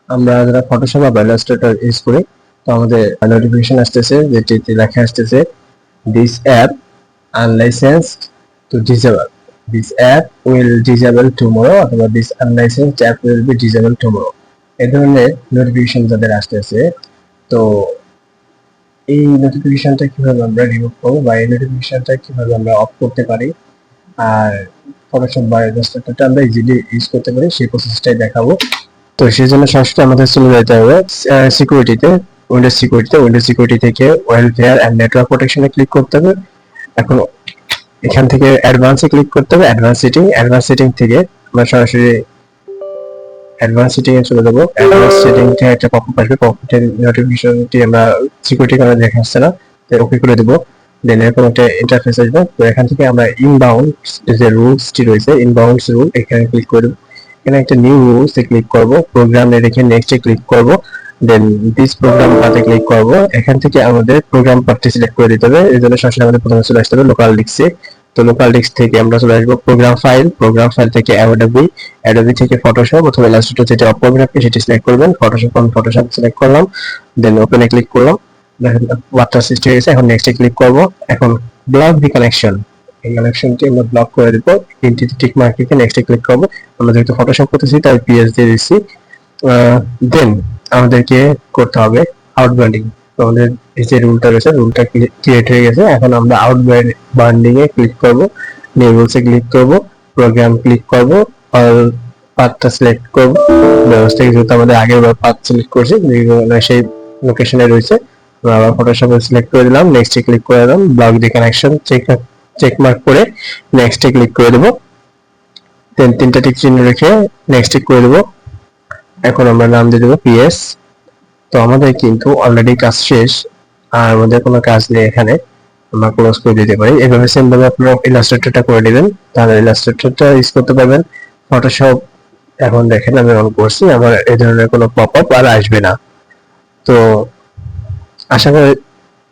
আমরা যারা ফটোশপ বা ইলাস্ট্রেটর ইউজ করি, তো আমাদের নোটিফিকেশন আসতেছে যেটিতে লেখা আসতেছে this app unlicensed to disable, this app will disable tomorrow, অথবা this unlicensed app will be disable tomorrow. এই ধরনের নোটিফিকেশন যাদের আসতেছে, তো এই নোটিফিকেশনটা কিভাবে আমরা রিমুভ করবো বা এই নোটিফিকেশনটা কিভাবে আমরা অফ করতে পারি, আর ফটোশপ বা ইলাস্ট্রেটরটা আমরা ইজিলি ইউজ করতে পারি, সেই প্রসেসটাই দেখাবো। তো সেই জন্য সরাসরি আমাদের চলে যেতে হবে সিকিউরিটিতে, উইন্ডোজ সিকিউরিটি থেকে ওয়েলফেয়ার এন্ড নেটওয়ার্ক প্রোটেকশনে ক্লিক করতে হবে। এখন এখান থেকে অ্যাডভান্সে ক্লিক করতে হবে, অ্যাডভান্স সেটিং থেকে আমরা সরাসরি অ্যাডভান্স সেটিং এ চলে যাবো। অ্যাডভান্স সেটিং থেকে একটা পপআপ আসবে, পপআপের নোটিফিকেশনটি আমরা সিকিউরিটি কারণে দেখা যাচ্ছে না, তো ওকে করে দেবো। দেন এরকম একটা ইন্টারফেস আসবে। তো এখান থেকে আমরা ইনবাউন্ড যে রুলসটি রয়েছে, ইনবাউন্ডস রুল, এখানে ক্লিক করে দেবো। এখানে একটা নিউ রুলস এ ক্লিক করব, প্রোগ্রামে রেখে নেক্সট এ ক্লিক করব, দেন দিস প্রোগ্রাম পাতে ক্লিক করব। এখান থেকে আমাদের প্রোগ্রাম পার্টটি সিলেক্ট করে দিতে হবে। এর জন্য সরাসরি আমাদের প্রথমে চলে আসতে হবে লোকাল ডিস্কে। তো লোকাল ডিস্ক থেকে আমরা চলে আসবো প্রোগ্রাম ফাইল থেকে অ্যাডোবি থেকে ফটোশপ অথবা ইলাস্ট্রেটর যেটা অফ করবেন আপনি সেটি সিলেক্ট করবেন। ফটোশপ সিলেক্ট করলাম, দেন ওপেনে ক্লিক করলাম। দেখেন ওয়াটার সৃষ্টি হয়ে গেছে। এখন নেক্সট এ ক্লিক করব। এখন ব্লক দি কানেকশন, এই কানেকশনটি আমরা ব্লক করে দেব। তিনটিতে টিক মার্ক রেখে নেক্সট এ ক্লিক করব। আমরা যেহেতু ফটোশপ করতেছি তাই পিএস দিয়ে দিচ্ছি। দেন আমাদেরকে করতে হবে আউটবান্ডিং। তো আমাদের এই যে রুলটা রয়েছে, রুলটা ক্রিয়েট হয়ে গেছে। এখন আমরা আউটবান্ডিং এ ক্লিক করব, নিউ রুলসে ক্লিক করব, প্রোগ্রাম ক্লিক করব, অল পাথটা সিলেক্ট করব। ব্যবস্থা যেহেতু আমাদের আগের বার পাথ সিলেক্ট করছি সেই লোকেশনে রয়েছে, আবার ফটোশপে সিলেক্ট করে দিলাম, নেক্সট এ ক্লিক করে দিলাম, ব্লক দি কানেকশন চেক মার্ক করে নেক্সট এ ক্লিক করে দেব। দেন তিনটা টিক চিহ্ন রেখে নেক্সট এ করে দেব। এখন আমরা নাম দিয়ে দেবো পিএস। তো আমাদের কিন্তু অলরেডি কাজ শেষ, আর আমাদের কোনো কাজ নেই এখানে, আমরা ক্লোজ করে দিতে পারি। এভাবে সেম ভাবে আপনারা ইলাস্ট্রেটরটা করে নেবেন, তাহলে ইলাস্ট্রেটরটা ইউজ করতে পারবেন। ফটোশপ এখন দেখেন আমি অন করছি, আমার এই ধরনের কোনো পপআপ আর আসবে না। তো আশা করি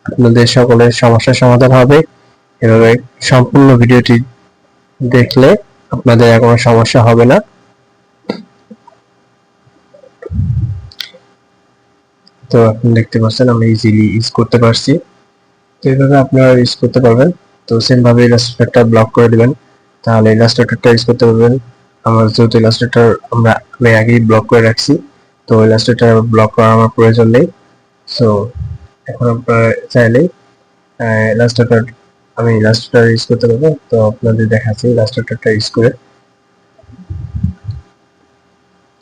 আপনাদের সকলের সমস্যার সমাধান হবে। এভাবে সম্পূর্ণ ভিডিওটি দেখলে আপনাদের আর কোনো সমস্যা হবে না। তো আপনি দেখতে পাচ্ছেন আমি ইজিলি ইউজ করতে পারছি। তো এইভাবে আপনারা ইউজ করতে পারবেন। তো সেম ভাবে ইলাস্ট্রেটরটা ব্লক করে দিবেন, তাহলে ইলাস্ট্রেটরটা ইউজ করতে পারবেন। আমার যেহেতু ইলাস্ট্রেটর আমি আগেই ব্লক করে রাখছি, তো ইলাস্ট্রেটর ব্লক করার আমার প্রয়োজন নেই। সো এখন আপনারা চাইলেই ইলাস্ট্রেটর ইউজ করতে পারবো। তো আপনাদের দেখাচ্ছি ইলাস্ট্রেটরটা ইউজ করে।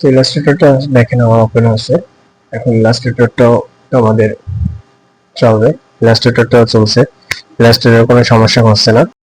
তো ইলাস্ট্রেটরটা দেখেন আমার ওপেন আছে। এখন ইলাস্ট্রেটরটাও আমাদের চলবে, ইলাস্ট্রেটরটাও চলছে, ইলাস্ট্রেটরের কোনো সমস্যা হচ্ছে না।